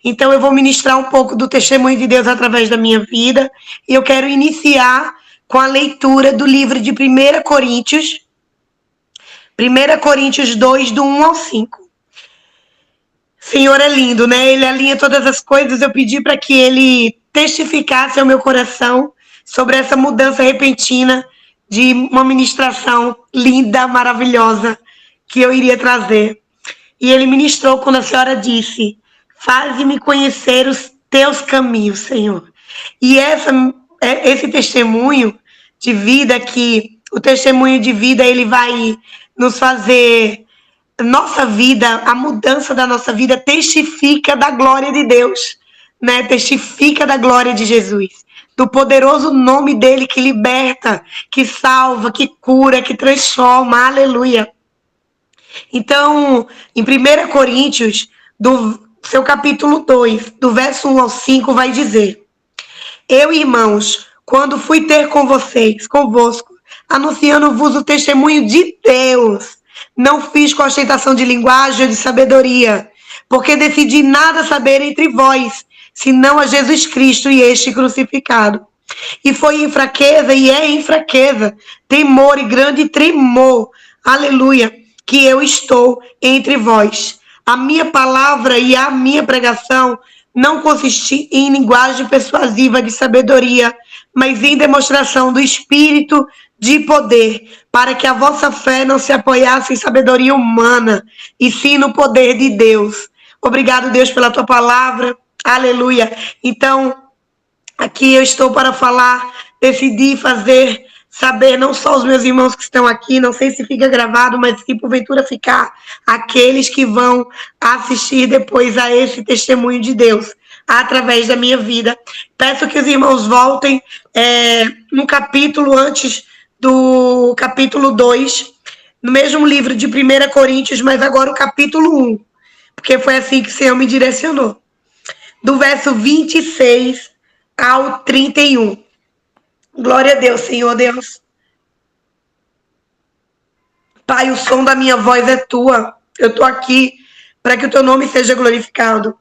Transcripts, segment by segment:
Então eu vou ministrar um pouco do testemunho de Deus através da minha vida. E eu quero iniciar com a leitura do livro de 1 Coríntios. 1 Coríntios 2, do 1 ao 5. Senhor é lindo, né? Ele alinha todas as coisas. Eu pedi para que ele testificasse ao meu coração sobre essa mudança repentina de uma ministração linda, maravilhosa, que eu iria trazer. E ele ministrou quando a senhora disse: faze-me conhecer os teus caminhos, Senhor. E esse testemunho de vida, que o testemunho de vida, ele vai nos fazer, nossa vida, a mudança da nossa vida testifica da glória de Deus, né? Testifica da glória de Jesus, do poderoso nome dele que liberta, que salva, que cura, que transforma. Aleluia. Então, em 1 Coríntios, do seu capítulo 2, do verso 1 ao 5, vai dizer: eu, irmãos, quando fui ter convosco, anunciando-vos o testemunho de Deus, não fiz com ostentação de linguagem ou de sabedoria, porque decidi nada saber entre vós, senão a Jesus Cristo e este crucificado. E foi em fraqueza, e é em fraqueza, temor e grande tremor, aleluia, que eu estou entre vós. A minha palavra e a minha pregação não consistiu em linguagem persuasiva de sabedoria, mas em demonstração do Espírito de poder, para que a vossa fé não se apoiasse em sabedoria humana, e sim no poder de Deus. Obrigado, Deus, pela tua palavra. Aleluia. Então, aqui eu estou para falar, decidi fazer saber não só os meus irmãos que estão aqui, não sei se fica gravado, mas se porventura ficar, aqueles que vão assistir depois a esse testemunho de Deus, através da minha vida. Peço que os irmãos voltem um capítulo antes do capítulo 2, no mesmo livro de 1 Coríntios, mas agora o capítulo 1, porque foi assim que o Senhor me direcionou. Do verso 26 ao 31. Glória a Deus, Senhor Deus. Pai, o som da minha voz é tua. Eu estou aqui para que o teu nome seja glorificado.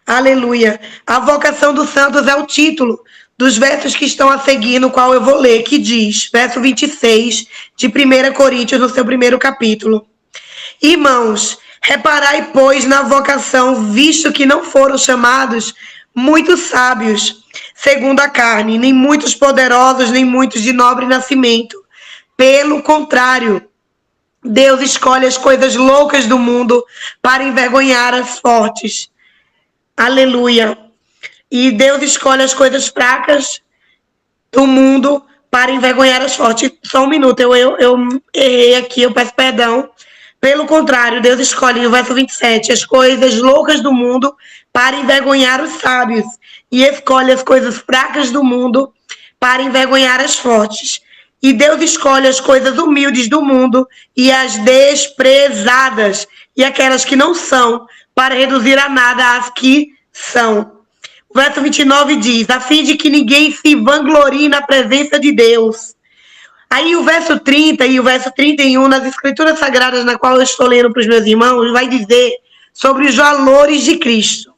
Aleluia. A vocação dos santos é o título dos versos que estão a seguir, no qual eu vou ler, que diz, verso 26 de 1 Coríntios, no seu primeiro capítulo. Irmãos, reparai, pois, na vocação, visto que não foram chamados muitos sábios, segundo a carne, nem muitos poderosos, nem muitos de nobre nascimento. Pelo contrário, Deus escolhe as coisas loucas do mundo para envergonhar as fortes. Aleluia. E Deus escolhe as coisas fracas do mundo para envergonhar as fortes. Só um minuto, eu errei aqui, eu peço perdão. Pelo contrário, Deus escolhe, no verso 27, as coisas loucas do mundo para envergonhar os sábios, e escolhe as coisas fracas do mundo para envergonhar as fortes. E Deus escolhe as coisas humildes do mundo e as desprezadas, e aquelas que não são, para reduzir a nada as que são. O verso 29 diz, a fim de que ninguém se vanglorie na presença de Deus. Aí o verso 30 e o verso 31, nas Escrituras Sagradas, na qual eu estou lendo para os meus irmãos, vai dizer sobre os valores de Cristo.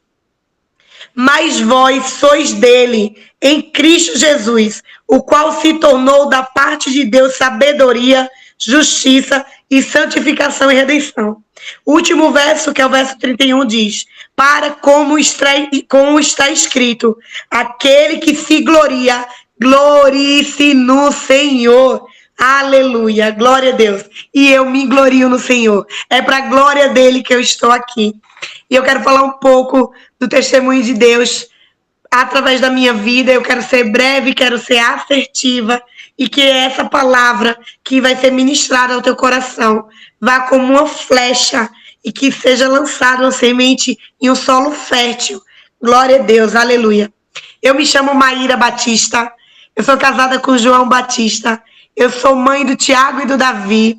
Mas vós sois dele, em Cristo Jesus, o qual se tornou da parte de Deus sabedoria, justiça e santificação e redenção. O último verso, que é o verso 31, diz, para como está escrito, aquele que se gloria, glorie-se no Senhor. Aleluia, glória a Deus. E eu me glorio no Senhor. É para a glória dele que eu estou aqui. E eu quero falar um pouco do testemunho de Deus através da minha vida. Eu quero ser breve, quero ser assertiva. E que essa palavra que vai ser ministrada ao teu coração vá como uma flecha e que seja lançada uma semente em um solo fértil. Glória a Deus, aleluia. Eu me chamo Maíra Batista. Eu sou casada com João Batista. Eu sou mãe do Tiago e do Davi.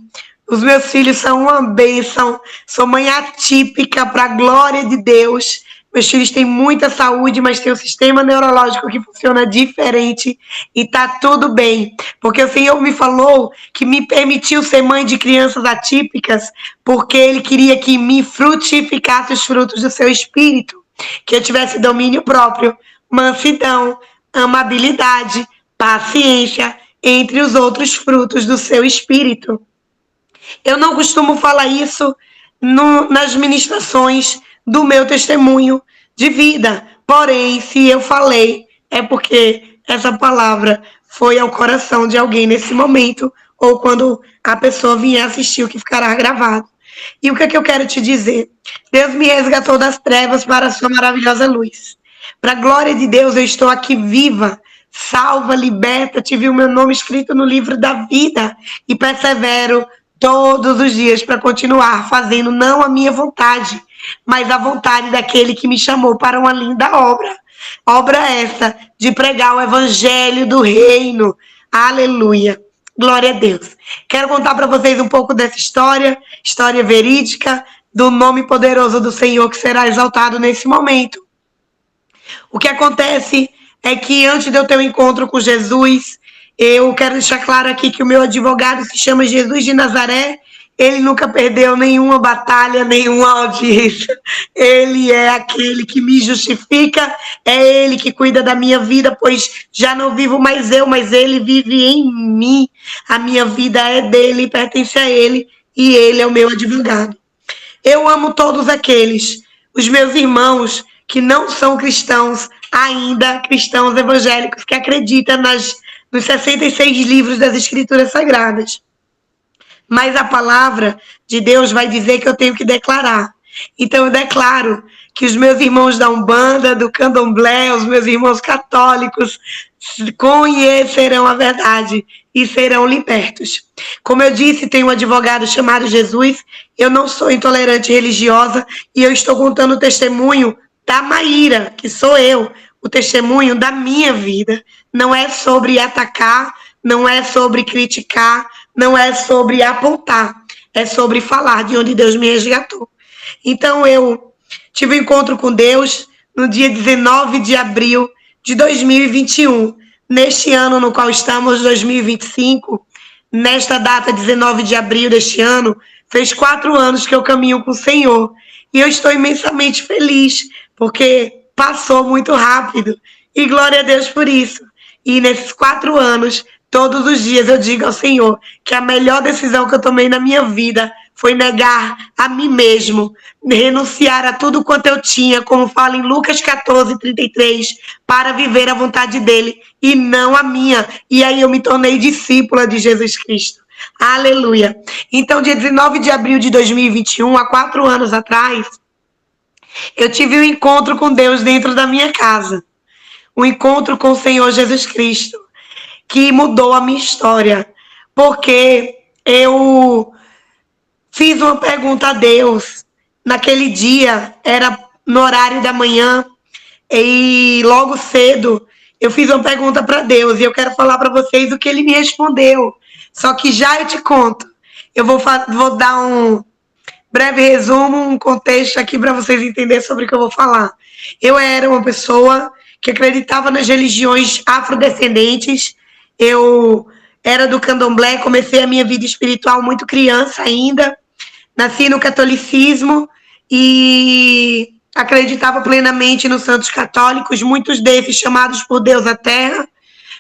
Os meus filhos são uma bênção. Sou mãe atípica para a glória de Deus. Meus filhos têm muita saúde, mas tem um sistema neurológico que funciona diferente. E tá tudo bem. Porque o Senhor me falou que me permitiu ser mãe de crianças atípicas, porque Ele queria que me frutificasse os frutos do seu espírito. que eu tivesse domínio próprio, mansidão, amabilidade, paciência, entre os outros frutos do seu espírito. Eu não costumo falar isso nas ministrações do meu testemunho de vida. Porém, se eu falei, é porque essa palavra foi ao coração de alguém nesse momento, ou quando a pessoa vier assistir o que ficará gravado. E o que é que eu quero te dizer? Deus me resgatou das trevas para a sua maravilhosa luz. Para a glória de Deus, eu estou aqui viva, salva, liberta, tive o meu nome escrito no livro da vida e persevero todos os dias para continuar fazendo não a minha vontade, mas a vontade daquele que me chamou para uma linda obra. Obra essa de pregar o evangelho do reino. Aleluia. Glória a Deus. Quero contar para vocês um pouco dessa história verídica, do nome poderoso do Senhor que será exaltado nesse momento. O que acontece é que antes de eu ter um encontro com Jesus, eu quero deixar claro aqui que o meu advogado se chama Jesus de Nazaré. Ele nunca perdeu nenhuma batalha, nenhuma audiência. Ele é aquele que me justifica, é ele que cuida da minha vida, pois já não vivo mais eu, mas ele vive em mim. A minha vida é dele, pertence a ele, e ele é o meu advogado. Eu amo todos aqueles, os meus irmãos, que não são cristãos, ainda cristãos evangélicos, que acreditam nos 66 livros das Escrituras Sagradas. Mas a palavra de Deus vai dizer que eu tenho que declarar. Então eu declaro que os meus irmãos da Umbanda, do Candomblé, os meus irmãos católicos conhecerão a verdade e serão libertos. Como eu disse, tem um advogado chamado Jesus. Eu não sou intolerante religiosa e eu estou contando o testemunho da Maíra, que sou eu, o testemunho da minha vida. Não é sobre atacar, não é sobre criticar, não é sobre apontar, é sobre falar de onde Deus me resgatou. Então eu tive um encontro com Deus no dia 19 de abril de 2021. Neste ano no qual estamos, 2025, nesta data, 19 de abril deste ano, fez 4 anos que eu caminho com o Senhor. E eu estou imensamente feliz, porque passou muito rápido. E glória a Deus por isso. E nesses 4 anos, todos os dias eu digo ao Senhor que a melhor decisão que eu tomei na minha vida foi negar a mim mesmo, renunciar a tudo quanto eu tinha, como fala em Lucas 14:33, para viver a vontade dele e não a minha. E aí eu me tornei discípula de Jesus Cristo. Aleluia. Então, dia 19 de abril de 2021, há 4 anos atrás, eu tive um encontro com Deus dentro da minha casa. Um encontro com o Senhor Jesus Cristo, que mudou a minha história. Porque eu fiz uma pergunta a Deus. Naquele dia, era no horário da manhã, e logo cedo, eu fiz uma pergunta para Deus, e eu quero falar para vocês o que ele me respondeu. Só que já eu te conto. Eu vou dar um breve resumo, um contexto aqui para vocês entenderem sobre o que eu vou falar. Eu era uma pessoa que acreditava nas religiões afrodescendentes. Eu era do Candomblé, comecei a minha vida espiritual muito criança ainda. Nasci no catolicismo e acreditava plenamente nos santos católicos, muitos desses chamados por Deus à terra,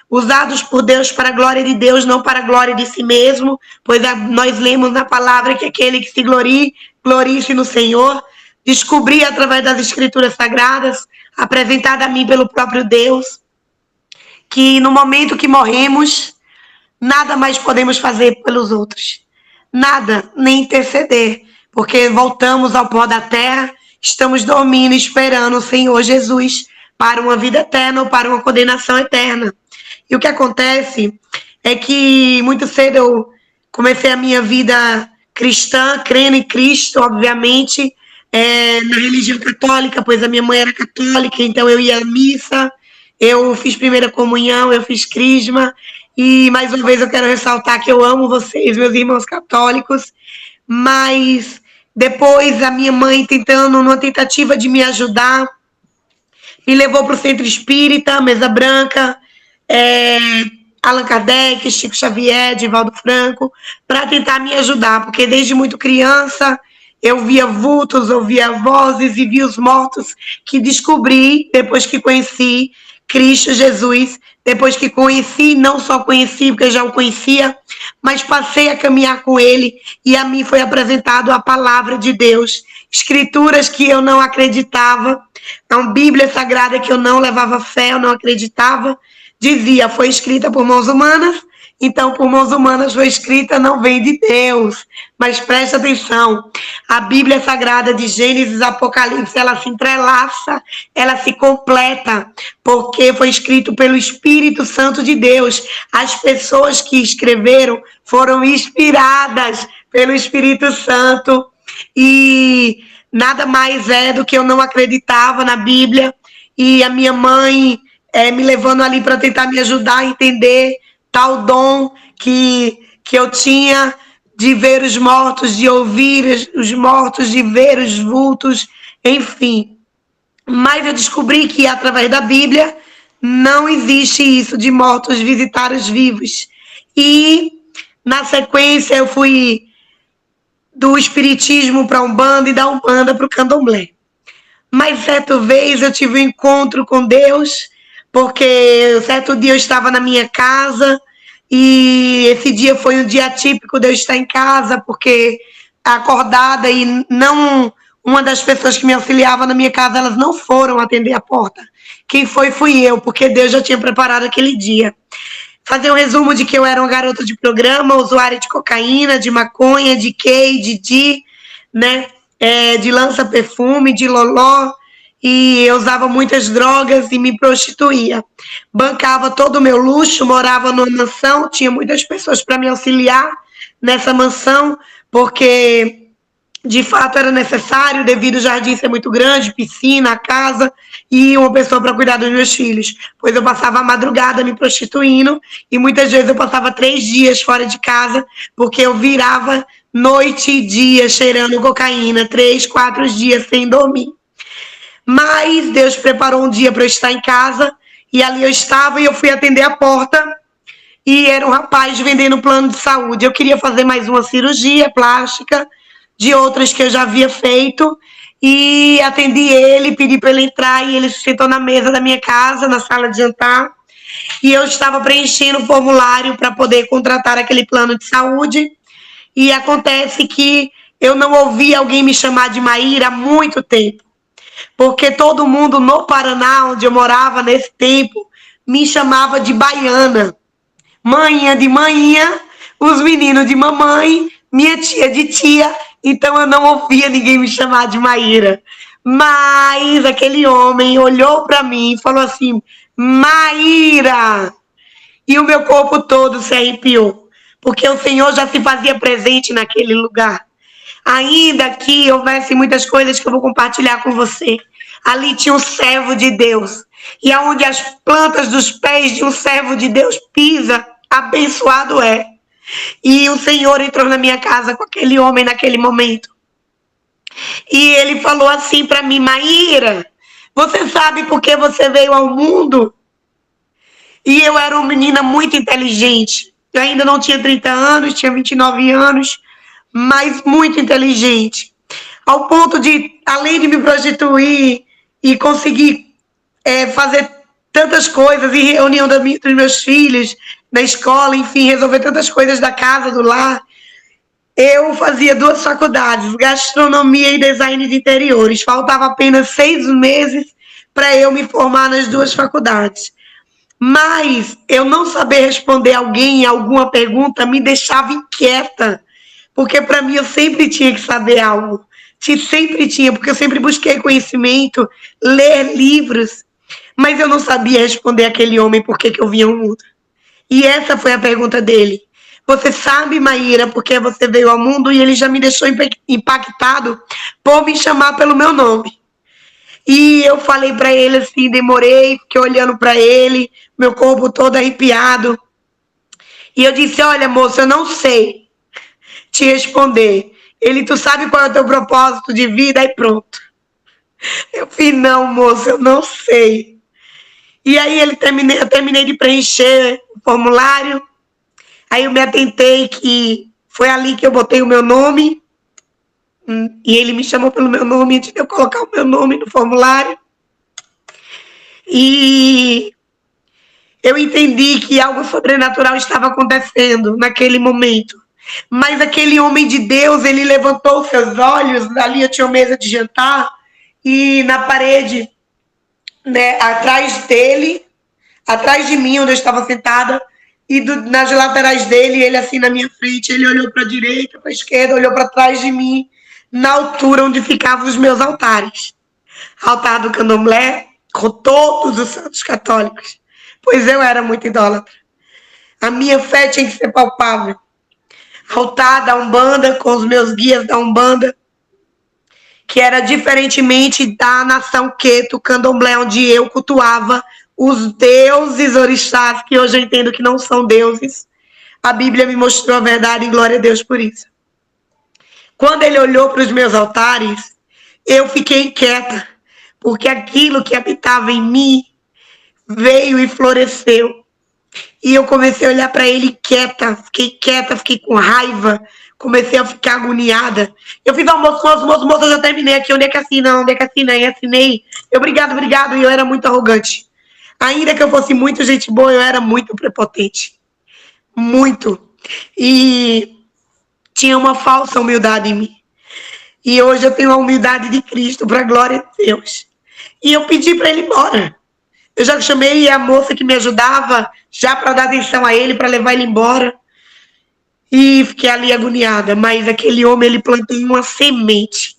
usados por Deus para a glória de Deus, não para a glória de si mesmo, pois nós lemos na palavra que aquele que se glorie-se no Senhor. Descobri através das Escrituras Sagradas, apresentada a mim pelo próprio Deus, que no momento que morremos, nada mais podemos fazer pelos outros. Nada, nem interceder, porque voltamos ao pó da terra, estamos dormindo, esperando o Senhor Jesus para uma vida eterna ou para uma condenação eterna. E o que acontece é que muito cedo eu comecei a minha vida cristã, crendo em Cristo, obviamente, na religião católica, pois a minha mãe era católica, então eu ia à missa, eu fiz primeira comunhão, eu fiz crisma, e mais uma vez eu quero ressaltar que eu amo vocês, meus irmãos católicos, mas depois a minha mãe tentando, numa tentativa de me ajudar, me levou para o centro espírita, Mesa Branca, Allan Kardec, Chico Xavier, Divaldo Franco, para tentar me ajudar, porque desde muito criança Eu via vultos, ouvia vozes e via os mortos, que descobri depois que conheci Cristo Jesus, depois que conheci, não só conheci, porque eu já o conhecia, mas passei a caminhar com ele e a mim foi apresentado a palavra de Deus, escrituras que eu não acreditava, a Bíblia Sagrada que eu não levava fé, eu não acreditava, dizia, foi escrita por mãos humanas, então por mãos humanas foi escrita, não vem de Deus. Mas preste atenção, a Bíblia Sagrada de Gênesis e Apocalipse, ela se entrelaça, ela se completa, porque foi escrito pelo Espírito Santo de Deus. As pessoas que escreveram foram inspiradas pelo Espírito Santo e nada mais é do que eu não acreditava na Bíblia e a minha mãe me levando ali para tentar me ajudar a entender tal dom que eu tinha de ver os mortos, de ouvir os mortos, de ver os vultos, enfim. Mas eu descobri que através da Bíblia não existe isso de mortos visitar os vivos. E na sequência eu fui do espiritismo para a Umbanda e da Umbanda para o Candomblé. Mas certa vez eu tive um encontro com Deus, porque certo dia eu estava na minha casa e esse dia foi um dia típico de eu estar em casa, porque acordada e não uma das pessoas que me auxiliava na minha casa, elas não foram atender a porta. Quem foi fui eu, porque Deus já tinha preparado aquele dia. Fazer um resumo de que eu era uma garota de programa, usuária de cocaína, de maconha, de key, de né? De lança-perfume, de loló, e eu usava muitas drogas e me prostituía. Bancava todo o meu luxo, morava numa mansão, tinha muitas pessoas para me auxiliar nessa mansão, porque de fato era necessário, devido ao jardim ser muito grande, piscina, a casa, e uma pessoa para cuidar dos meus filhos. Pois eu passava a madrugada me prostituindo, e muitas vezes eu passava 3 dias fora de casa, porque eu virava noite e dia cheirando cocaína, 3, 4 dias sem dormir. Mas Deus preparou um dia para eu estar em casa, e ali eu estava e eu fui atender a porta, e era um rapaz vendendo plano de saúde. Eu queria fazer mais uma cirurgia plástica, de outras que eu já havia feito, e atendi ele, pedi para ele entrar, e ele se sentou na mesa da minha casa, na sala de jantar, e eu estava preenchendo o formulário para poder contratar aquele plano de saúde, e acontece que eu não ouvi alguém me chamar de Maíra há muito tempo, porque todo mundo no Paraná, onde eu morava nesse tempo, me chamava de Baiana. Manhã de manhã, os meninos de mamãe, minha tia de tia, então eu não ouvia ninguém me chamar de Maíra. Mas aquele homem olhou para mim e falou assim, Maíra! E o meu corpo todo se arrepiou, porque o Senhor já se fazia presente naquele lugar. Ainda que houvesse muitas coisas que eu vou compartilhar com você, ali tinha um servo de Deus, e aonde as plantas dos pés de um servo de Deus pisa, abençoado é. E o Senhor entrou na minha casa com aquele homem naquele momento. E ele falou assim para mim, Maíra, você sabe por que você veio ao mundo? E eu era uma menina muito inteligente. Eu ainda não tinha 30 anos, tinha 29 anos, mas muito inteligente. Ao ponto de, além de me prostituir e conseguir fazer tantas coisas, e reunião dos meus filhos, na escola, enfim, resolver tantas coisas da casa, do lar, eu fazia 2 faculdades, gastronomia e design de interiores. Faltava apenas 6 meses para eu me formar nas 2 faculdades. Mas eu não saber responder alguém em alguma pergunta me deixava inquieta, porque para mim eu sempre tinha que saber algo. Sempre tinha, porque eu sempre busquei conhecimento, ler livros, mas eu não sabia responder aquele homem por que eu vinha ao mundo. E essa foi a pergunta dele. Você sabe, Maíra, porque você veio ao mundo? E ele já me deixou impactado por me chamar pelo meu nome. E eu falei para ele assim, demorei, fiquei olhando para ele, meu corpo todo arrepiado. E eu disse, olha, moço, eu não sei te responder. Ele, tu sabe qual é o teu propósito de vida? E pronto. Eu falei, não, moço, eu não sei. E aí eu terminei de preencher o formulário. Aí eu me atentei que foi ali que eu botei o meu nome. E ele me chamou pelo meu nome antes de eu colocar o meu nome no formulário. E eu entendi que algo sobrenatural estava acontecendo naquele momento. Mas aquele homem de Deus, ele levantou seus olhos, ali eu tinha uma mesa de jantar, e na parede, né, atrás dele, atrás de mim, onde eu estava sentada, e nas laterais dele, ele assim na minha frente, ele olhou para a direita, para a esquerda, olhou para trás de mim, na altura onde ficavam os meus altares. Altar do candomblé, com todos os santos católicos, pois eu era muito idólatra. A minha fé tinha que ser palpável. Altar da Umbanda, com os meus guias da Umbanda, que era diferentemente da nação Queto, candomblé, onde eu cultuava os deuses orixás, que hoje eu entendo que não são deuses. A Bíblia me mostrou a verdade e glória a Deus por isso. Quando ele olhou para os meus altares, eu fiquei quieta, porque aquilo que habitava em mim veio e floresceu. E eu comecei a olhar para ele quieta, fiquei com raiva, comecei a ficar agoniada. Eu fiz almoço, eu já terminei aqui, onde é que assina, e assinei. Eu, obrigado, e eu era muito arrogante. Ainda que eu fosse muito gente boa, eu era muito prepotente. Muito. E tinha uma falsa humildade em mim. E hoje eu tenho a humildade de Cristo, para a glória de Deus. E eu pedi para ele ir embora. Eu já chamei a moça que me ajudava, já para dar atenção a ele, para levar ele embora. E fiquei ali agoniada. Mas aquele homem, ele plantou uma semente.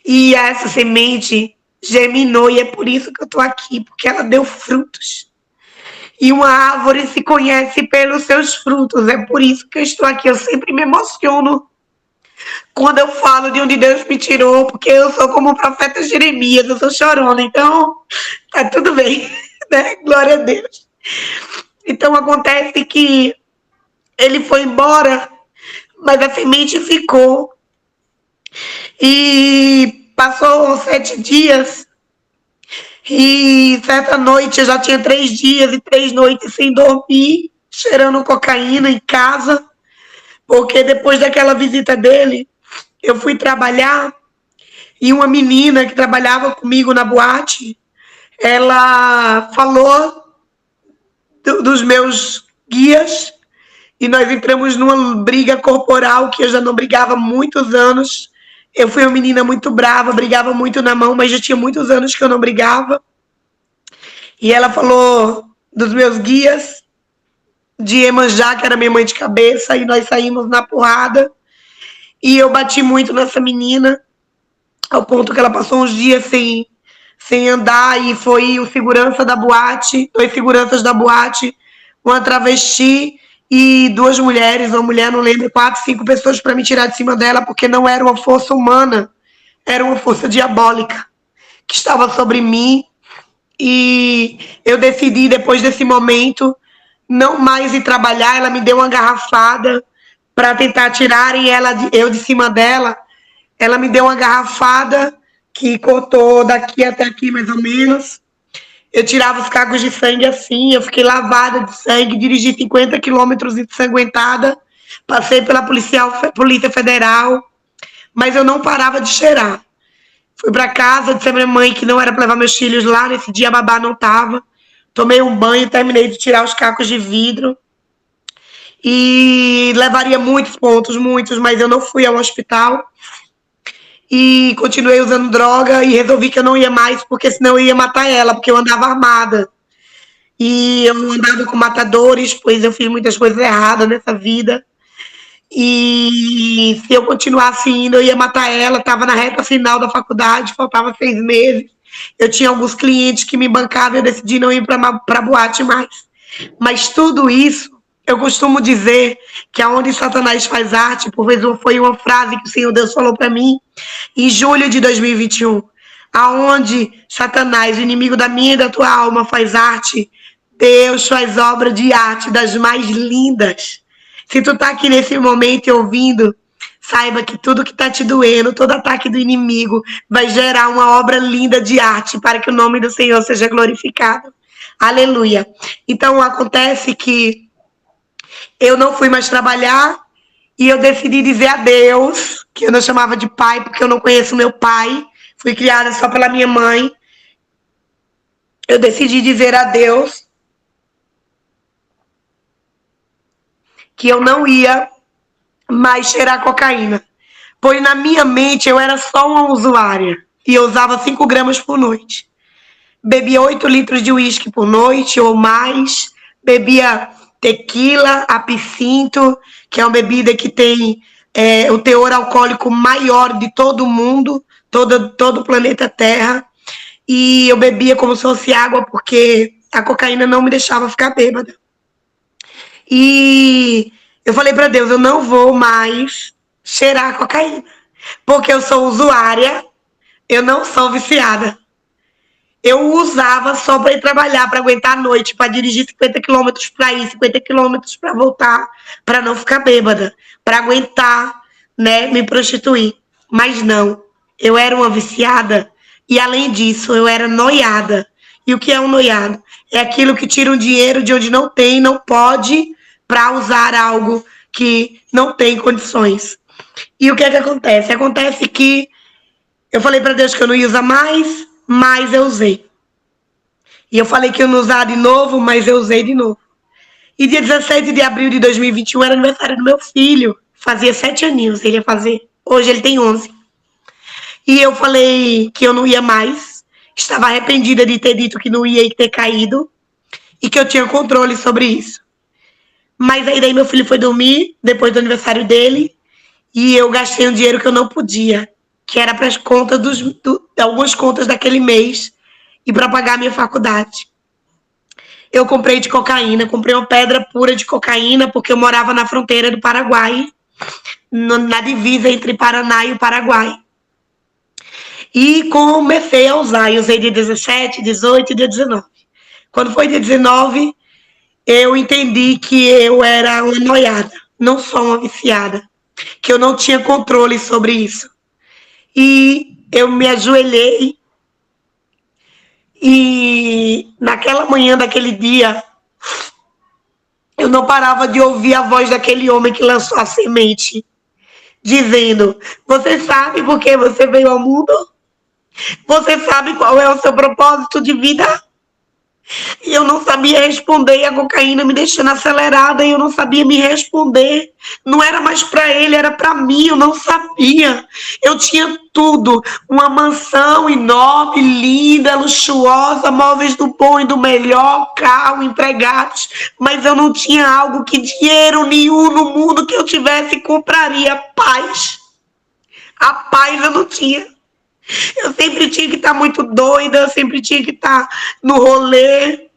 E essa semente germinou, e é por isso que eu estou aqui, porque ela deu frutos. E uma árvore se conhece pelos seus frutos. É por isso que eu estou aqui. Eu sempre me emociono quando eu falo de onde Deus me tirou, porque eu sou como o profeta Jeremias, eu sou chorona, então tá tudo bem, né? Glória a Deus. Então acontece que ele foi embora, mas a semente ficou. E passou 7 dias, e certa noite, eu já tinha 3 dias e 3 noites sem dormir, cheirando cocaína em casa, porque depois daquela visita dele, eu fui trabalhar, e uma menina que trabalhava comigo na boate, ela falou dos meus guias, e nós entramos numa briga corporal que eu já não brigava há muitos anos. Eu fui uma menina muito brava, brigava muito na mão, mas já tinha muitos anos que eu não brigava. E ela falou dos meus guias, de Iemanjá, que era minha mãe de cabeça, e nós saímos na porrada. E eu bati muito nessa menina, ao ponto que ela passou uns dias sem andar, e foi o segurança da boate, 2 seguranças da boate, uma travesti e 2 mulheres, uma mulher, não lembro, 4, 5 pessoas para me tirar de cima dela, porque não era uma força humana, era uma força diabólica que estava sobre mim. E eu decidi, depois desse momento, não mais ir trabalhar. Ela me deu uma garrafada para tentar tirarem eu de cima dela. Ela me deu uma garrafada que cortou daqui até aqui, mais ou menos. Eu tirava os cacos de sangue assim, eu fiquei lavada de sangue, dirigi 50 quilômetros ensanguentada, passei pela Polícia Federal, mas eu não parava de cheirar. Fui para casa, disse à minha mãe que não era para levar meus filhos lá, nesse dia a babá não estava. Tomei um banho, terminei de tirar os cacos de vidro. E levaria muitos pontos, mas eu não fui ao hospital. E continuei usando droga e resolvi que eu não ia mais, porque senão eu ia matar ela, porque eu andava armada. E eu andava com matadores, pois eu fiz muitas coisas erradas nessa vida. E se eu continuasse indo, eu ia matar ela. Estava na reta final da faculdade, faltava 6 meses. Eu tinha alguns clientes que me bancavam, eu decidi não ir para boate mais. Mas tudo isso, eu costumo dizer que aonde Satanás faz arte, por vezes foi uma frase que o Senhor Deus falou para mim em julho de 2021. Aonde Satanás, o inimigo da minha e da tua alma, faz arte, Deus faz obra de arte das mais lindas. Se tu tá aqui nesse momento e ouvindo, saiba que tudo que tá te doendo, todo ataque do inimigo, vai gerar uma obra linda de arte para que o nome do Senhor seja glorificado. Aleluia. Então, acontece que eu não fui mais trabalhar E eu decidi dizer a Deus, que eu não chamava de pai, porque eu não conheço meu pai. Fui criada só pela minha mãe. Eu decidi dizer a Deus que eu não ia mais cheirar cocaína. Pois na minha mente eu era só uma usuária. E eu usava 5 gramas por noite. Bebia 8 litros de uísque por noite ou mais. Bebia tequila, absinto, que é uma bebida que tem o teor alcoólico maior de todo o mundo, todo o planeta Terra. E eu bebia como se fosse água, porque a cocaína não me deixava ficar bêbada. E eu falei para Deus, eu não vou mais cheirar cocaína, porque eu sou usuária, eu não sou viciada. Eu usava só para ir trabalhar, para aguentar a noite, para dirigir 50 quilômetros para ir, 50 quilômetros para voltar, para não ficar bêbada, para aguentar, né, me prostituir. Mas não, eu era uma viciada e, além disso, eu era noiada. E o que é um noiado? É aquilo que tira um dinheiro de onde não tem, não pode, para usar algo que não tem condições. E o que é que acontece? Acontece que eu falei para Deus que eu não ia usar mais, mas eu usei. E eu falei que eu não usar de novo, mas eu usei de novo. E dia 17 de abril de 2021 era aniversário do meu filho. Fazia 7 aninhos ele ia fazer. Hoje ele tem 11. E eu falei que eu não ia mais. Estava arrependida de ter dito que não ia e ter caído. E que eu tinha controle sobre isso. Mas aí daí meu filho foi dormir, depois do aniversário dele. E eu gastei um dinheiro que eu não podia. Que era para as contas algumas contas daquele mês. E para pagar a minha faculdade. Eu comprei de cocaína, comprei uma pedra pura de cocaína, porque eu morava na fronteira do Paraguai, na divisa entre Paraná e o Paraguai. E comecei a usar, eu usei dia 17, 18 e dia 19. Quando foi dia 19, eu entendi que eu era uma noiada, não só uma viciada, que eu não tinha controle sobre isso. E eu me ajoelhei. E naquela manhã daquele dia, eu não parava de ouvir a voz daquele homem que lançou a semente, dizendo: você sabe por que você veio ao mundo? Você sabe qual é o seu propósito de vida? E eu não sabia responder, e a cocaína me deixando acelerada, e eu não sabia me responder. Não era mais para ele, era para mim, eu não sabia. Eu tinha tudo, uma mansão enorme, linda, luxuosa, móveis do bom e do melhor, carro, empregados, mas eu não tinha algo que dinheiro nenhum no mundo que eu tivesse compraria: paz. A paz eu não tinha. Eu sempre tinha que estar muito doida, eu sempre tinha que estar no rolê.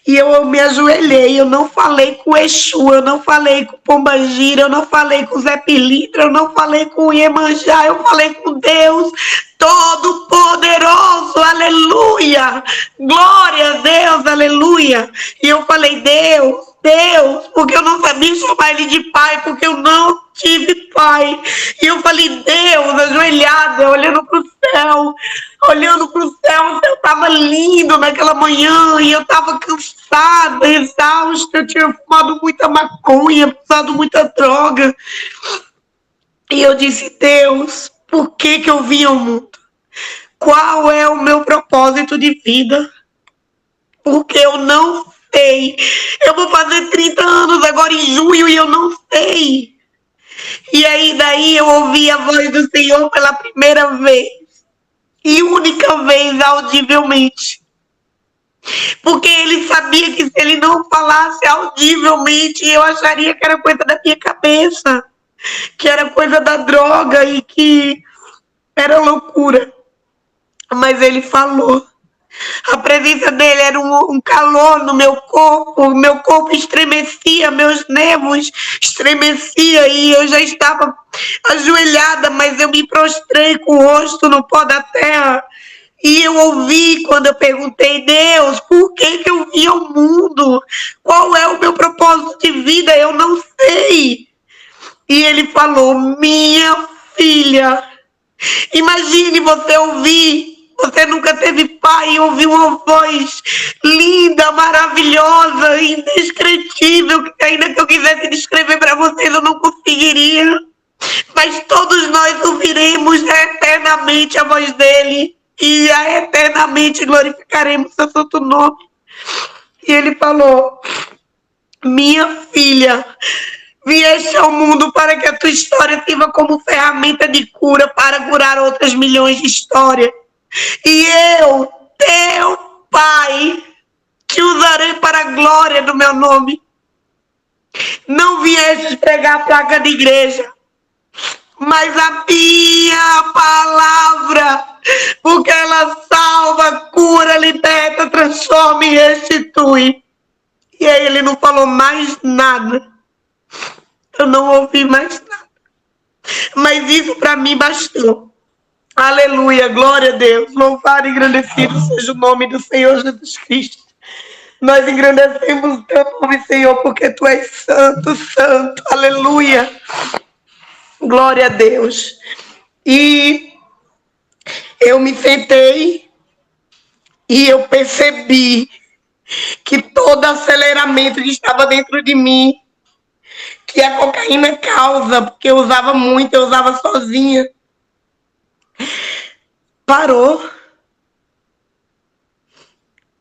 E eu me ajoelhei, eu não falei com o Exu, eu não falei com o Pombagira, eu não falei com o Zé Pilintra, eu não falei com o Iemanjá, eu falei com Deus Todo-Poderoso, aleluia! Glória a Deus, aleluia! E eu falei: Deus, porque eu não sabia chamar ele de pai, porque eu não tive pai. E eu falei: Deus, ajoelhada, olhando para o céu, o céu estava lindo naquela manhã, e eu estava cansada, exausta, eu tinha fumado muita maconha, usado muita droga. E eu disse: Deus, por que eu vim ao mundo? Qual é o meu propósito de vida? Porque eu não sei. Eu vou fazer 30 anos agora em junho e eu não sei. E aí daí eu ouvi a voz do Senhor pela primeira vez. E única vez, audivelmente. Porque ele sabia que se ele não falasse audivelmente, eu acharia que era coisa da minha cabeça. Que era coisa da droga e que era loucura. Mas ele falou. A presença dele era um calor no meu corpo estremecia, meus nervos estremeciam e eu já estava ajoelhada, mas eu me prostrei com o rosto no pó da terra. E eu ouvi quando eu perguntei: Deus, por que eu vim ao mundo? Qual é o meu propósito de vida? Eu não sei. E ele falou: minha filha, imagine você ouvir Você nunca teve pai e ouviu uma voz linda, maravilhosa, indescritível, que ainda que eu quisesse descrever para vocês, eu não conseguiria. Mas todos nós ouviremos eternamente a voz dele e eternamente glorificaremos seu santo nome. E ele falou: minha filha, vieste ao mundo para que a tua história sirva como ferramenta de cura para curar outras milhões de histórias. E eu, teu pai, te usarei para a glória do meu nome. Não vieste pregar a placa de igreja, mas a minha palavra, porque ela salva, cura, liberta, transforma e restitui. E aí ele não falou mais nada. Eu não ouvi mais nada. Mas isso para mim bastou. Aleluia, glória a Deus. Louvado e engrandecido seja o nome do Senhor Jesus Cristo. Nós engrandecemos o teu nome, Senhor, porque tu és santo, santo. Aleluia. Glória a Deus. E eu me sentei e eu percebi que todo aceleramento que estava dentro de mim, que a cocaína causa, porque eu usava muito, eu usava sozinha, parou.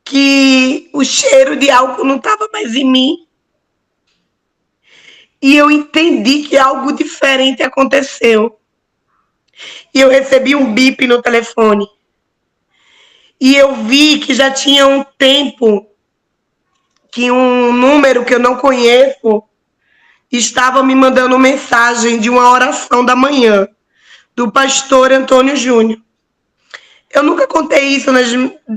Que o cheiro de álcool não estava mais em mim. E eu entendi que algo diferente aconteceu. E eu recebi um bip no telefone. E eu vi que já tinha um tempo que um número que eu não conheço estava me mandando mensagem de uma oração da manhã do pastor Antônio Júnior. Eu nunca contei isso, mas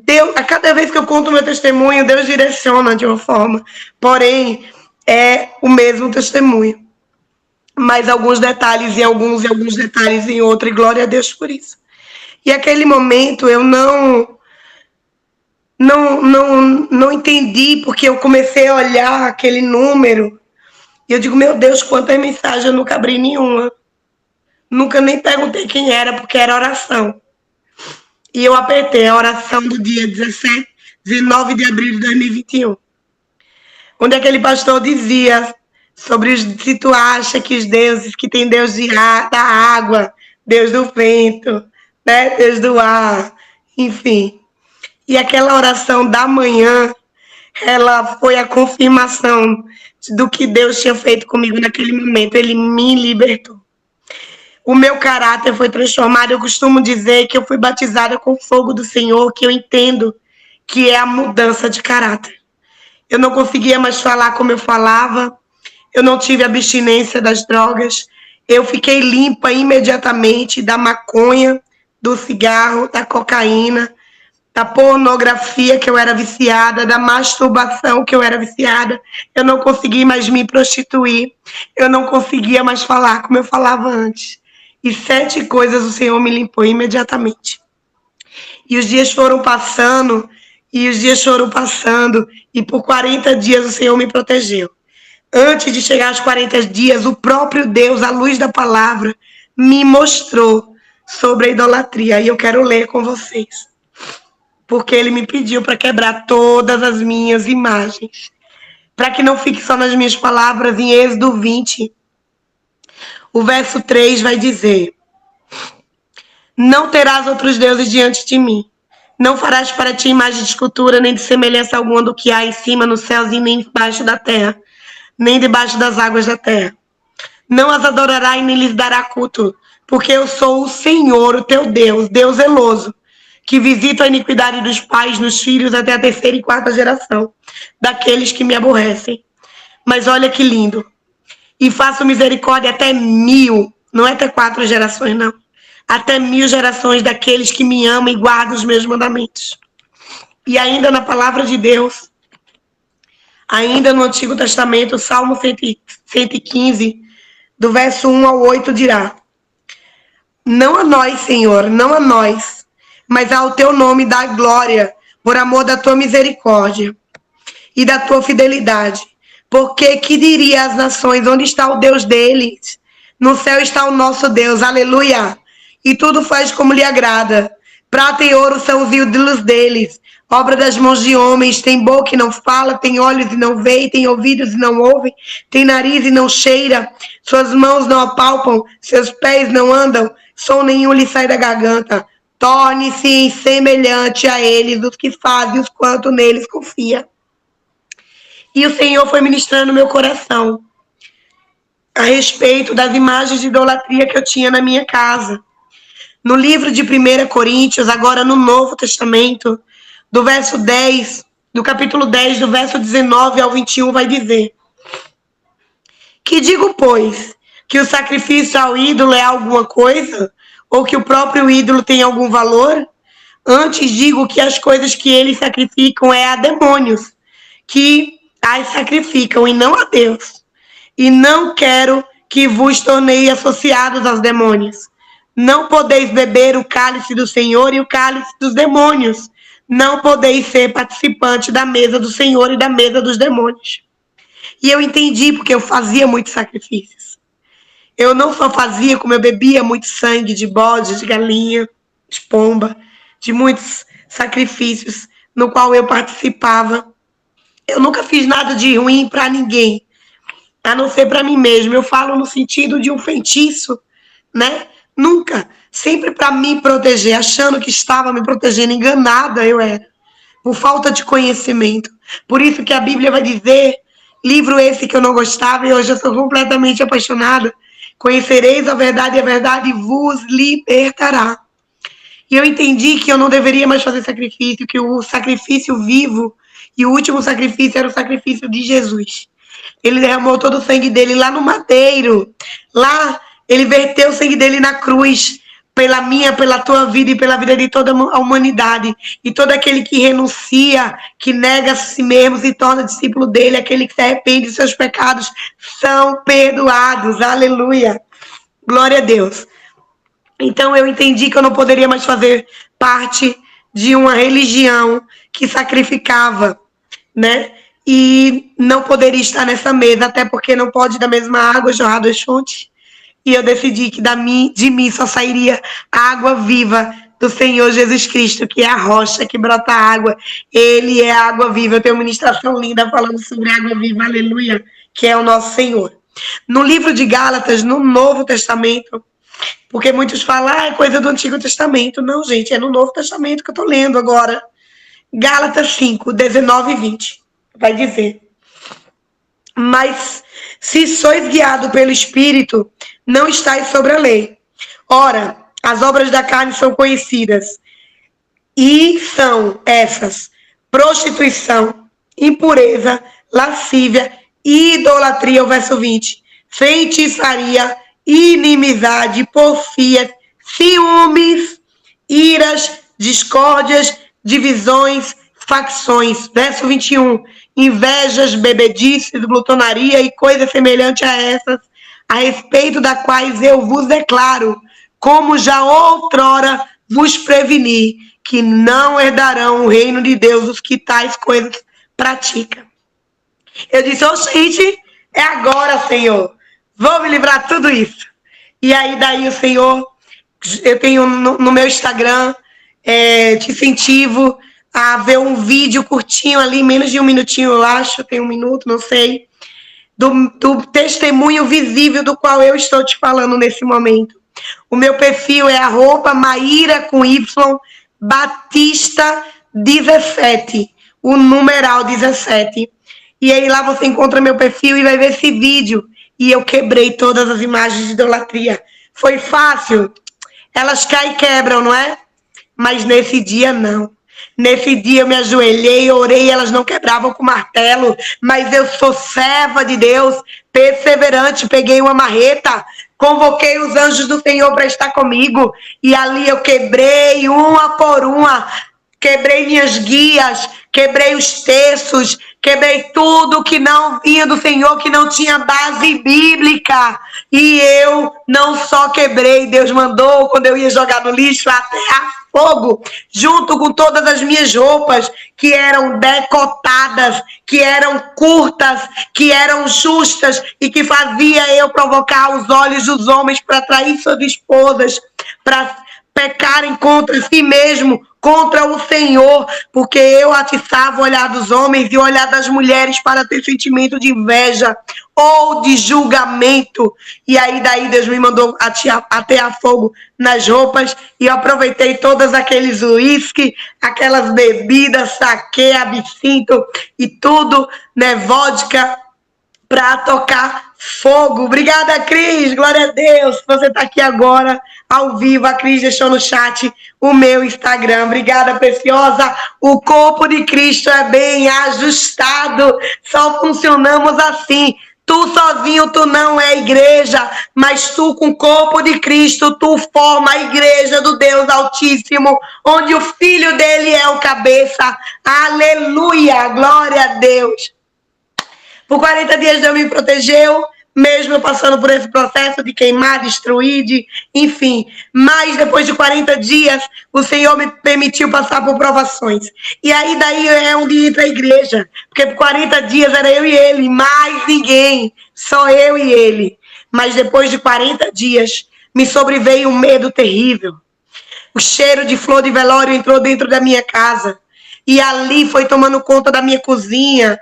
Deus, a cada vez que eu conto meu testemunho, Deus direciona de uma forma. Porém, é o mesmo testemunho. Mas alguns detalhes em alguns e alguns detalhes em outro, e glória a Deus por isso. E aquele momento eu não entendi, porque eu comecei a olhar aquele número, e eu digo, meu Deus, quantas mensagens, eu nunca abri nenhuma. Nunca nem perguntei quem era, porque era oração. E eu apertei a oração do dia 19 de abril de 2021. Onde aquele pastor dizia sobre se tu acha que os deuses, que tem Deus da água, Deus do vento, né? Deus do ar, enfim. E aquela oração da manhã, ela foi a confirmação do que Deus tinha feito comigo naquele momento. Ele me libertou. O meu caráter foi transformado. Eu costumo dizer que eu fui batizada com o fogo do Senhor, que eu entendo que é a mudança de caráter. Eu não conseguia mais falar como eu falava, eu não tive abstinência das drogas, eu fiquei limpa imediatamente da maconha, do cigarro, da cocaína, da pornografia que eu era viciada, da masturbação que eu era viciada. Eu não consegui mais me prostituir, eu não conseguia mais falar como eu falava antes. E 7 coisas o Senhor me limpou imediatamente. E os dias foram passando, e por 40 dias o Senhor me protegeu. Antes de chegar aos 40 dias, o próprio Deus, à luz da palavra, me mostrou sobre a idolatria. E eu quero ler com vocês. Porque ele me pediu para quebrar todas as minhas imagens. Para que não fique só nas minhas palavras, em Êxodo 20, o verso 3 vai dizer: não terás outros deuses diante de mim. Não farás para ti imagem de escultura, nem de semelhança alguma do que há em cima nos céus e nem embaixo da terra, nem debaixo das águas da terra. Não as adorarás e nem lhes dará culto, porque eu sou o Senhor, o teu Deus, Deus zeloso, que visita a iniquidade dos pais nos filhos até a 3ª e 4ª geração, daqueles que me aborrecem. Mas olha que lindo. E faço misericórdia até 1000, não é até 4 gerações, não. Até 1000 gerações daqueles que me amam e guardam os meus mandamentos. E ainda na palavra de Deus, ainda no Antigo Testamento, Salmo 115, do verso 1 ao 8 dirá: não a nós, Senhor, não a nós, mas ao teu nome dá glória, por amor da tua misericórdia e da tua fidelidade. Porque que diria às nações, onde está o Deus deles? No céu está o nosso Deus, aleluia. E tudo faz como lhe agrada. Prata e ouro são os ídolos deles, obra das mãos de homens. Tem boca e não fala, tem olhos e não vê, tem ouvidos e não ouvem, tem nariz e não cheira, suas mãos não apalpam, seus pés não andam, som nenhum lhe sai da garganta. Torne-se semelhante a eles os que fazem os quanto neles confia. E o Senhor foi ministrando no meu coração a respeito das imagens de idolatria que eu tinha na minha casa. No livro de 1 Coríntios, agora no Novo Testamento, do verso 10, do capítulo 10, do verso 19 ao 21, vai dizer: que digo, pois, que o sacrifício ao ídolo é alguma coisa? Ou que o próprio ídolo tem algum valor? Antes digo que as coisas que eles sacrificam é a demônios, que as sacrificam e não a Deus. E não quero que vos torneis associados aos demônios. Não podeis beber o cálice do Senhor e o cálice dos demônios. Não podeis ser participante da mesa do Senhor e da mesa dos demônios. E eu entendi porque eu fazia muitos sacrifícios. Eu não só fazia, como eu bebia muito sangue de bode, de galinha, de pomba, de muitos sacrifícios no qual eu participava. Eu nunca fiz nada de ruim para ninguém, a não ser para mim mesmo. Eu falo no sentido de um feitiço, né? Nunca. Sempre para me proteger, achando que estava me protegendo. Enganada eu era, por falta de conhecimento. Por isso que a Bíblia vai dizer, livro esse que eu não gostava e hoje eu sou completamente apaixonada: conhecereis a verdade vos libertará. E eu entendi que eu não deveria mais fazer sacrifício, que o sacrifício vivo e o último sacrifício era o sacrifício de Jesus. Ele derramou todo o sangue dele lá no madeiro. Lá, ele verteu o sangue dele na cruz, pela minha, pela tua vida e pela vida de toda a humanidade. E todo aquele que renuncia, que nega a si mesmo, se torna discípulo dele, aquele que se arrepende de seus pecados, são perdoados. Aleluia. Glória a Deus. Então eu entendi que eu não poderia mais fazer parte de uma religião que sacrificava, né? E não poderia estar nessa mesa, até porque não pode da mesma água jorrar das fontes. E eu decidi que de mim só sairia a água viva do Senhor Jesus Cristo, que é a rocha que brota água. Ele é a água viva. Eu tenho uma ministração linda falando sobre a água viva, aleluia, que é o nosso Senhor. No livro de Gálatas, no Novo Testamento, porque muitos falam, é coisa do Antigo Testamento. Não, gente, é no Novo Testamento que eu estou lendo agora. Gálatas 5, 19 e 20. Vai dizer: mas se sois guiados pelo Espírito, não estáis sobre a lei. Ora, as obras da carne são conhecidas, e são essas: prostituição, impureza, lascívia, idolatria, o verso 20, feitiçaria, inimizade, porfia, ciúmes, iras, discórdias, divisões, facções. Verso 21, invejas, bebedices, glutonaria e coisas semelhantes a essas, a respeito das quais eu vos declaro, como já outrora vos preveni, que não herdarão o reino de Deus os que tais coisas praticam. Eu disse, gente, é agora, Senhor. Vou me livrar de tudo isso. E aí, daí o Senhor, eu tenho no meu Instagram, te incentivo a ver um vídeo curtinho ali, menos de 1 minutinho, eu acho, tem 1 minuto, não sei, do testemunho visível do qual eu estou te falando nesse momento. O meu perfil é @Maíra com Y, Batista 17, o numeral 17. E aí lá você encontra meu perfil e vai ver esse vídeo. E eu quebrei todas as imagens de idolatria. Foi fácil? Elas caem e quebram, não é? Mas nesse dia não. Nesse dia eu me ajoelhei, orei, elas não quebravam com martelo, mas eu sou serva de Deus, perseverante, peguei uma marreta, convoquei os anjos do Senhor para estar comigo, e ali eu quebrei uma por uma, quebrei minhas guias, quebrei os textos, quebrei tudo que não vinha do Senhor, que não tinha base bíblica. E eu não só quebrei, Deus mandou, quando eu ia jogar no lixo, até a fogo, junto com todas as minhas roupas, que eram decotadas, que eram curtas, que eram justas, e que fazia eu provocar os olhos dos homens para atrair suas esposas, pecarem contra si mesmo, contra o Senhor, porque eu atiçava o olhar dos homens e o olhar das mulheres para ter sentimento de inveja ou de julgamento. E aí daí Deus me mandou atear fogo nas roupas e eu aproveitei todos aqueles uísque, aquelas bebidas, saquê, absinto e tudo, né, vodka, para tocar fogo. Obrigada, Cris. Glória a Deus. Você está aqui agora, ao vivo. A Cris deixou no chat o meu Instagram. Obrigada, preciosa. O corpo de Cristo é bem ajustado. Só funcionamos assim. Tu sozinho, tu não é igreja, mas tu com o corpo de Cristo, tu forma a igreja do Deus Altíssimo, onde o Filho dele é o cabeça. Aleluia. Glória a Deus. Por 40 dias Deus me protegeu, mesmo eu passando por esse processo de queimar, destruir, enfim. Mas depois de 40 dias, o Senhor me permitiu passar por provações. E aí daí é onde entra a igreja. Porque por 40 dias era eu e ele, mais ninguém. Só eu e ele. Mas depois de 40 dias, me sobreveio um medo terrível. O cheiro de flor de velório entrou dentro da minha casa. E ali foi tomando conta da minha cozinha,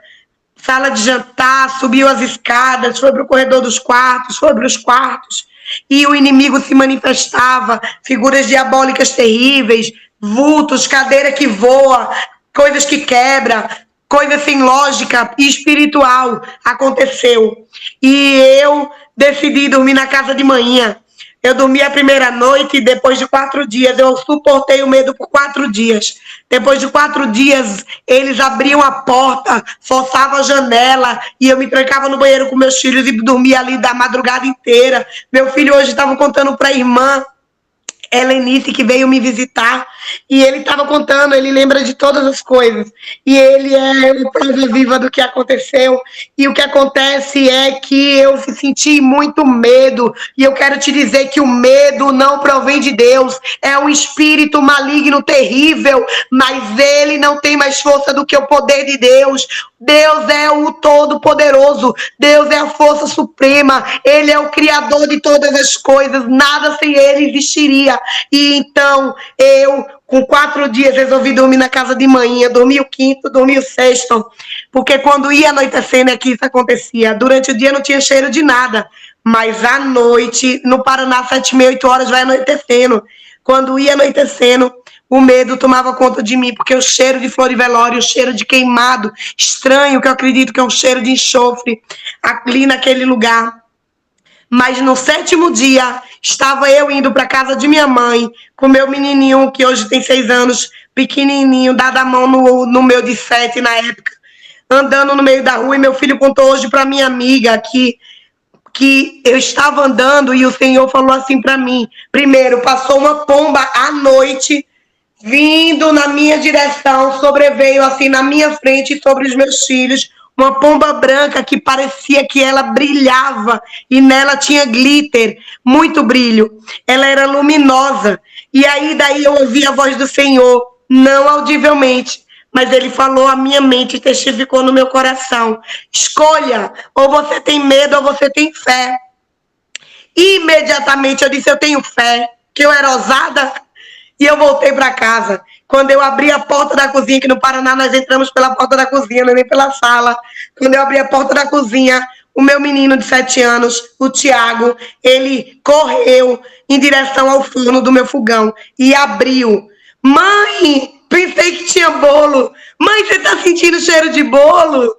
sala de jantar, subiu as escadas, foi para o corredor dos quartos, foi para os quartos, e o inimigo se manifestava, figuras diabólicas terríveis, vultos, cadeira que voa, coisas que quebra, coisa sem lógica e espiritual aconteceu. E eu decidi dormir na casa de manhã. Eu dormi a primeira noite e depois de 4 dias, eu suportei o medo por 4 dias. Depois de 4 dias, eles abriam a porta, forçavam a janela e eu me trancava no banheiro com meus filhos e dormia ali da madrugada inteira. Meu filho hoje estava contando para a irmã Helenice, que veio me visitar, e ele estava contando, ele lembra de todas as coisas, e ele é uma prova viva do que aconteceu, e o que acontece é que eu senti muito medo, e eu quero te dizer que o medo não provém de Deus, é um espírito maligno terrível, mas ele não tem mais força do que o poder de Deus. Deus é o Todo-Poderoso, Deus é a força suprema, Ele é o Criador de todas as coisas, nada sem Ele existiria. E então eu, com 4 dias, resolvi dormir na casa de manhã, dormi o quinto, dormi o sexto, porque quando ia anoitecendo é que isso acontecia. Durante o dia não tinha cheiro de nada, mas à noite, no Paraná, 7h30, 8 horas, vai anoitecendo. Quando ia anoitecendo, o medo tomava conta de mim, porque o cheiro de flor de velório, o cheiro de queimado, estranho, que eu acredito que é um cheiro de enxofre, ali naquele lugar. Mas no 7º dia, estava eu indo para casa de minha mãe, com meu menininho, que hoje tem 6 anos, pequenininho, dado a mão no meu de 7 na época, andando no meio da rua, e meu filho contou hoje para minha amiga que eu estava andando e o Senhor falou assim para mim. Primeiro, passou uma pomba à noite, vindo na minha direção, sobreveio assim na minha frente sobre os meus filhos, uma pomba branca que parecia que ela brilhava e nela tinha glitter, muito brilho. Ela era luminosa. E aí daí eu ouvi a voz do Senhor, não audivelmente, mas ele falou à minha mente e testificou no meu coração. Escolha, ou você tem medo ou você tem fé. Imediatamente eu disse, eu tenho fé, que eu era ousada. E eu voltei para casa. Quando eu abri a porta da cozinha, que no Paraná nós entramos pela porta da cozinha, não é nem pela sala. Quando eu abri a porta da cozinha, o meu menino de 7 anos, o Tiago, ele correu em direção ao forno do meu fogão e abriu. Mãe, pensei que tinha bolo. Mãe, você tá sentindo cheiro de bolo?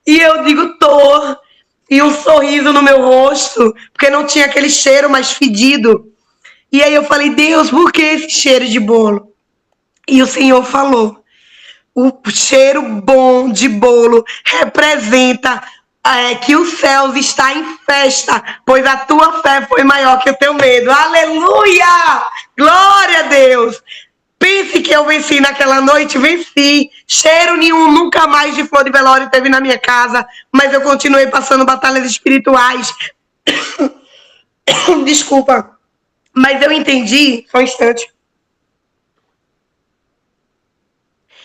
E eu digo, tô. E um sorriso no meu rosto, porque não tinha aquele cheiro mais fedido. E aí eu falei, Deus, por que esse cheiro de bolo? E o Senhor falou, o cheiro bom de bolo representa que os céus está em festa, pois a tua fé foi maior que o teu medo. Aleluia! Glória a Deus! Pense que eu venci naquela noite, venci. Cheiro nenhum, nunca mais de flor de velório teve na minha casa, mas eu continuei passando batalhas espirituais. Desculpa. Mas eu entendi, só um instante.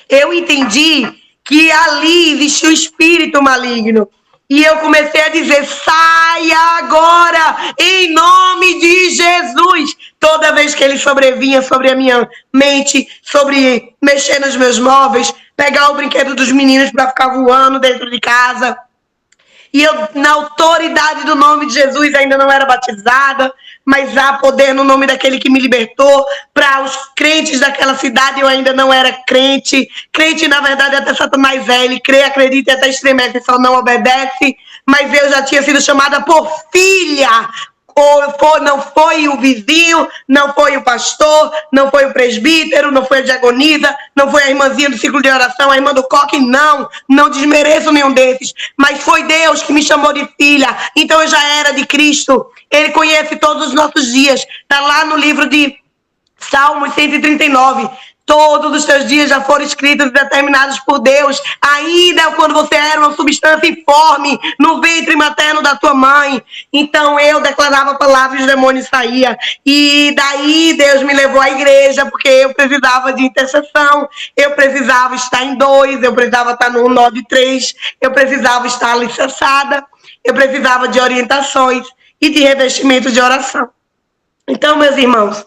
Eu entendi que ali existia o espírito maligno. E eu comecei a dizer: saia agora, em nome de Jesus. Toda vez que ele sobrevinha sobre a minha mente, sobre mexer nos meus móveis, pegar o brinquedo dos meninos para ficar voando dentro de casa. E eu, na autoridade do nome de Jesus, ainda não era batizada, mas há poder no nome daquele que me libertou. Para os crentes daquela cidade, eu ainda não era crente. Crente, na verdade, até Satanás é. Ele crê, acredita e até estremece, só não obedece. Mas eu já tinha sido chamada por filha. Não foi o vizinho, não foi o pastor, não foi o presbítero, não foi a diaconisa, não foi a irmãzinha do ciclo de oração, a irmã do coque, não desmereço nenhum desses, mas foi Deus que me chamou de filha. Então eu já era de Cristo. Ele conhece todos os nossos dias, está lá no livro de Salmos 139. Todos os teus dias já foram escritos e determinados por Deus, ainda quando você era uma substância informe no ventre materno da tua mãe. Então eu declarava palavras e os demônios saíam. E daí Deus me levou à igreja, porque eu precisava de intercessão, eu precisava estar em 2, eu precisava estar no 9 de 3, eu precisava estar alicerçada, eu precisava de orientações e de revestimento de oração. Então, meus irmãos,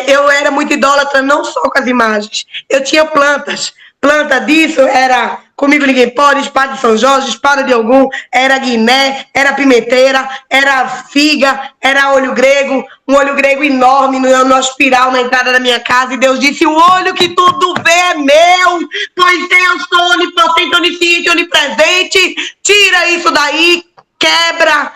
eu era muito idólatra, não só com as imagens. Eu tinha plantas. Planta disso era Comigo Ninguém Pode, espada de São Jorge, espada de Ogum, era guiné, era pimenteira, era figa, era olho grego, um olho grego enorme no espiral na entrada da minha casa. E Deus disse: o olho que tudo vê é meu, pois eu sou onipotente, onisciente, onipresente. Tira isso daí, quebra,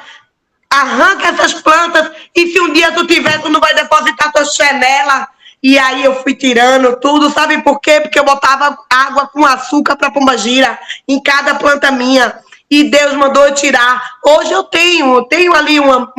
arranca essas plantas, e se um dia tu tiver, tu não vai depositar tua chinela. E aí eu fui tirando tudo, sabe por quê? Porque eu botava água com açúcar para pombagira em cada planta minha. E Deus mandou eu tirar. Hoje eu tenho ali uma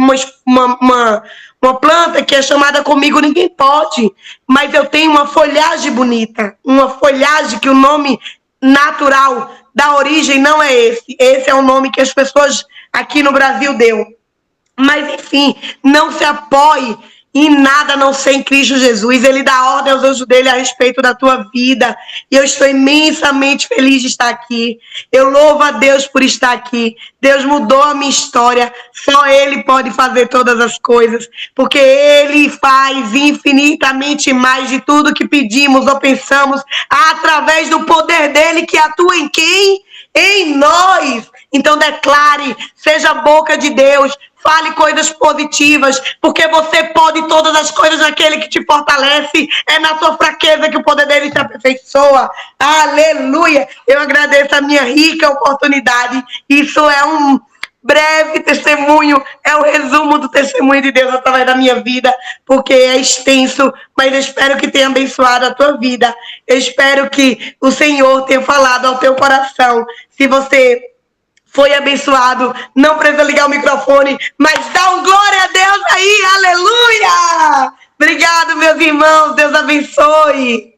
planta que é chamada Comigo Ninguém Pode. Mas eu tenho uma folhagem bonita, uma folhagem que o nome natural da origem não é esse. Esse é o nome que as pessoas aqui no Brasil deu. Mas, enfim, não se apoie em nada a não ser em Cristo Jesus. Ele dá ordem aos anjos dele a respeito da tua vida. E eu estou imensamente feliz de estar aqui. Eu louvo a Deus por estar aqui. Deus mudou a minha história. Só Ele pode fazer todas as coisas. Porque Ele faz infinitamente mais de tudo que pedimos ou pensamos, através do poder dele que atua em quem? Em nós. Então declare, seja a boca de Deus, fale coisas positivas, porque você pode todas as coisas naquele que te fortalece. É na tua fraqueza que o poder dele se aperfeiçoa. Aleluia! Eu agradeço a minha rica oportunidade. Isso é um breve testemunho, é o resumo do testemunho de Deus através da minha vida, porque é extenso, mas eu espero que tenha abençoado a tua vida. Eu espero que o Senhor tenha falado ao teu coração. Se você foi abençoado, não precisa ligar o microfone, mas dá um glória a Deus aí, aleluia! Obrigado, meus irmãos, Deus abençoe.